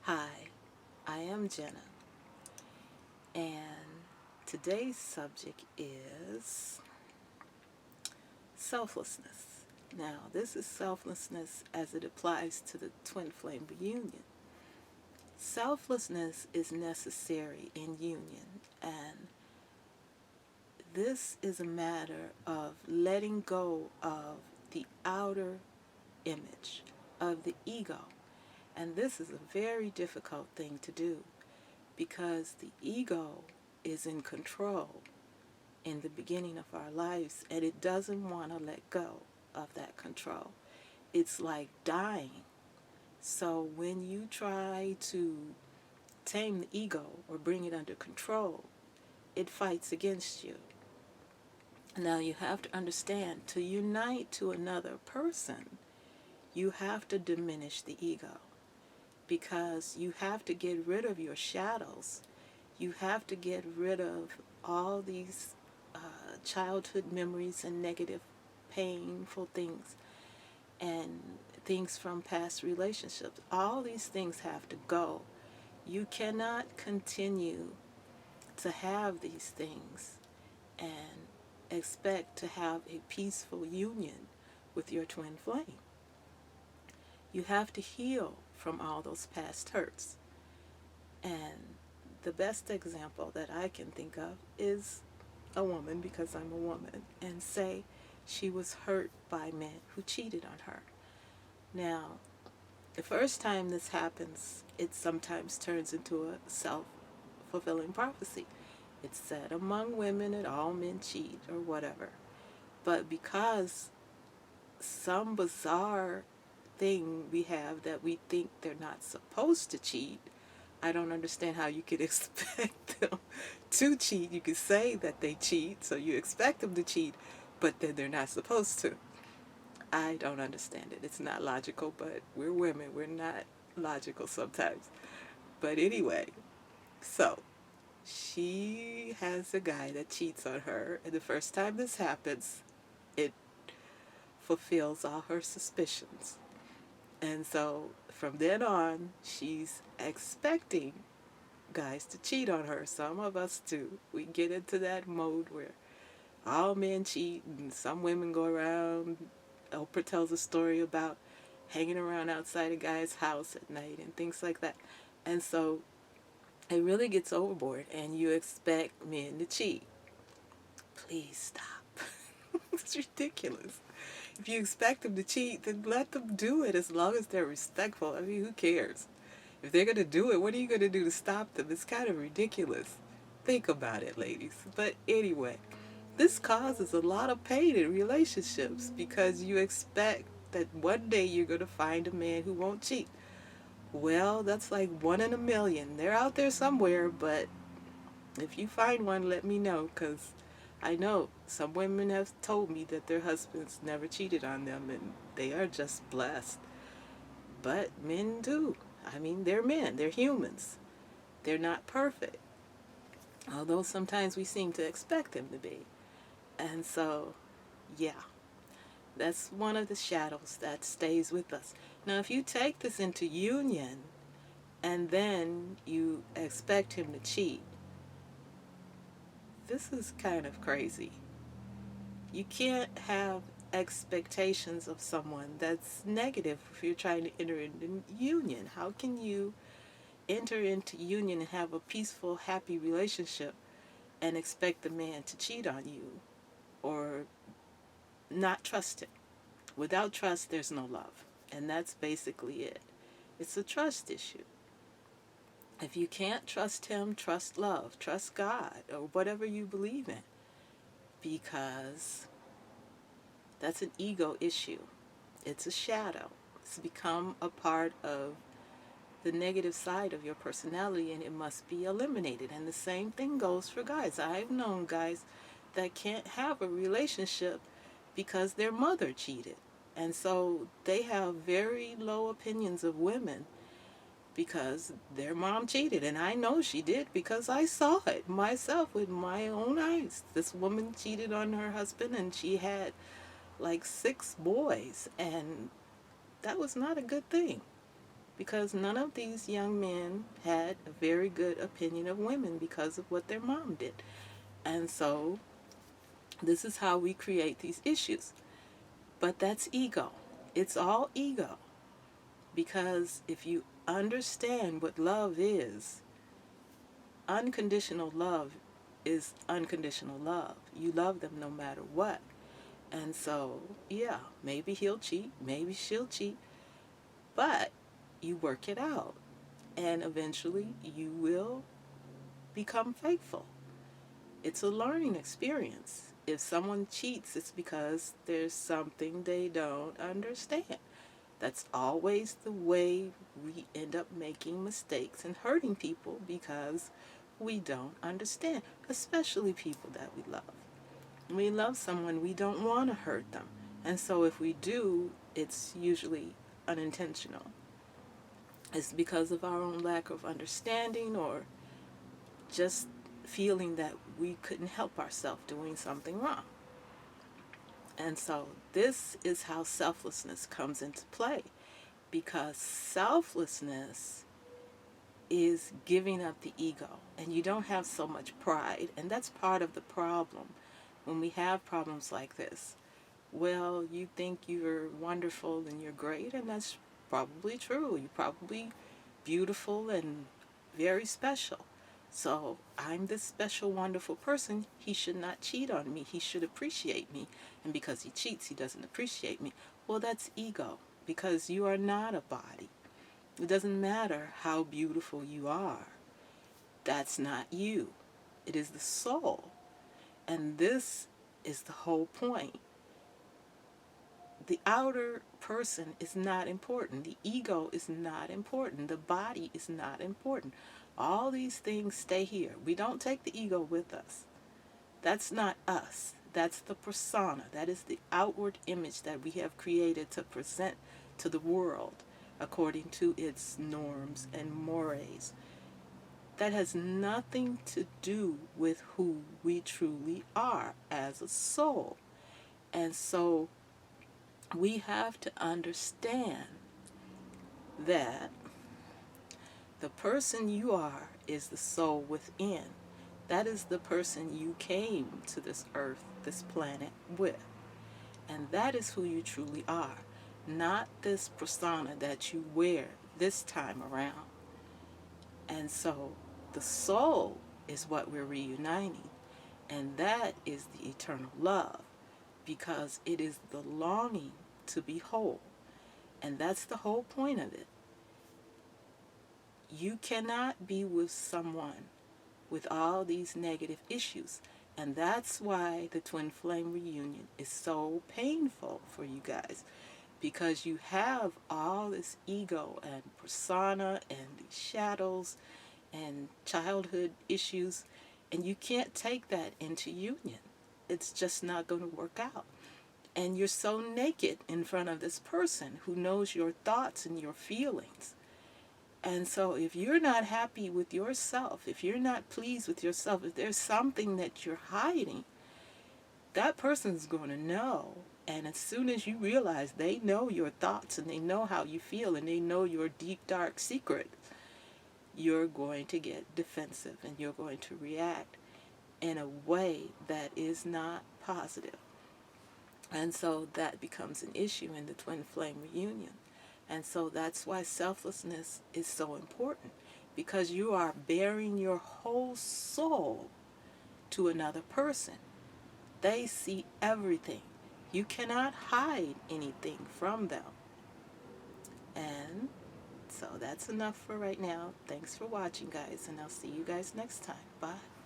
Hi, I am Jenna, and today's subject is selflessness. Now, this is selflessness as it applies to the twin flame reunion. Selflessness is necessary in union, and this is a matter of letting go of the outer image of the ego. And this is a very difficult thing to do because the ego is in control in the beginning of our lives, and it doesn't want to let go of that control. It's like dying. So when you try to tame the ego or bring it under control, it fights against you. Now you have to understand, to unite to another person, you have to diminish the ego because you have to get rid of your shadows. You have to get rid of all these childhood memories and negative, painful things and things from past relationships. All these things have to go. You cannot continue to have these things and expect to have a peaceful union with your twin flame. You have to heal from all those past hurts. And the best example that I can think of is a woman, because I'm a woman, and say she was hurt by men who cheated on her. Now, the first time this happens, it sometimes turns into a self-fulfilling prophecy. It's said among women that all men cheat or whatever. But because some bizarre thing we have that we think they're not supposed to cheat, I don't understand how you could expect them to cheat. You could say that they cheat, so you expect them to cheat, but then they're not supposed to. I don't understand it. It's not logical, but we're women. We're not logical sometimes. But anyway, so she has a guy that cheats on her, and the first time this happens, it fulfills all her suspicions. And so from then on, she's expecting guys to cheat on her. Some of us do. We get into that mode where all men cheat and some women go around. Oprah tells a story about hanging around outside a guy's house at night and things like that. And so it really gets overboard and you expect men to cheat. Please stop. It's ridiculous. If you expect them to cheat, then let them do it as long as they're respectful. I mean, who cares? If they're going to do it, what are you going to do to stop them? It's kind of ridiculous. Think about it, ladies. But anyway, this causes a lot of pain in relationships because you expect that one day you're going to find a man who won't cheat. Well, that's like 1 in a million. They're out there somewhere, but if you find one, let me know, because I know some women have told me that their husbands never cheated on them and they are just blessed. But men do. I mean, they're men, they're humans. They're not perfect, although sometimes we seem to expect them to be. And so, yeah, that's one of the shadows that stays with us. Now, if you take this into union and then you expect him to cheat, this is kind of crazy. You can't have expectations of someone that's negative if you're trying to enter into union. How can you enter into union and have a peaceful, happy relationship and expect the man to cheat on you or not trust him? Without trust, there's no love. And that's basically it. It's a trust issue. If you can't trust him, trust love, trust God, or whatever you believe in, because that's an ego issue. It's a shadow. It's become a part of the negative side of your personality, and it must be eliminated. And the same thing goes for guys. I've known guys that can't have a relationship because their mother cheated. And so they have very low opinions of women because their mom cheated. And I know she did because I saw it myself with my own eyes. This woman cheated on her husband and she had like 6 boys. And that was not a good thing because none of these young men had a very good opinion of women because of what their mom did. And so this is how we create these issues. But that's ego. It's all ego. Because if you understand what love is, unconditional love is unconditional love. You love them no matter what. And so, yeah, maybe he'll cheat, maybe she'll cheat, but you work it out. And eventually you will become faithful. It's a learning experience. If someone cheats, it's because there's something they don't understand. That's always the way we end up making mistakes and hurting people because we don't understand, especially people that we love. When we love someone, we don't want to hurt them. And so if we do, it's usually unintentional. It's because of our own lack of understanding or just feeling that we couldn't help ourselves doing something wrong. And so this is how selflessness comes into play, because selflessness is giving up the ego, and you don't have so much pride, and that's part of the problem when we have problems like this. Well, you think you're wonderful and you're great, and that's probably true. You're probably beautiful and very special. So I'm this special, wonderful person. He should not cheat on me. He should appreciate me. And because he cheats, he doesn't appreciate me. Well, that's ego, because you are not a body. It doesn't matter how beautiful you are. That's not you. It is the soul. And this is the whole point. The outer person is not important. The ego is not important. The body is not important. All these things stay here. We don't take the ego with us. That's not us. That's the persona. That is the outward image that we have created to present to the world according to its norms and mores. That has nothing to do with who we truly are as a soul. And so we have to understand that the person you are is the soul within. That is the person you came to this earth, this planet with. And that is who you truly are, not this persona that you wear this time around. And so the soul is what we're reuniting, and that is the eternal love, because it is the longing to be whole. And that's the whole point of it. You cannot be with someone with all these negative issues. And that's why the twin flame reunion is so painful for you guys, because you have all this ego and persona and these shadows and childhood issues, and you can't take that into union. It's just not going to work out. And you're so naked in front of this person who knows your thoughts and your feelings. And so if you're not happy with yourself, if you're not pleased with yourself, if there's something that you're hiding, that person's going to know. And as soon as you realize they know your thoughts and they know how you feel and they know your deep, dark secret, you're going to get defensive and you're going to react in a way that is not positive. And so that becomes an issue in the twin flame reunion. And so that's why selflessness is so important, because you are bearing your whole soul to another person. They see everything. You cannot hide anything from them. And so that's enough for right now. Thanks for watching, guys, and I'll see you guys next time. Bye.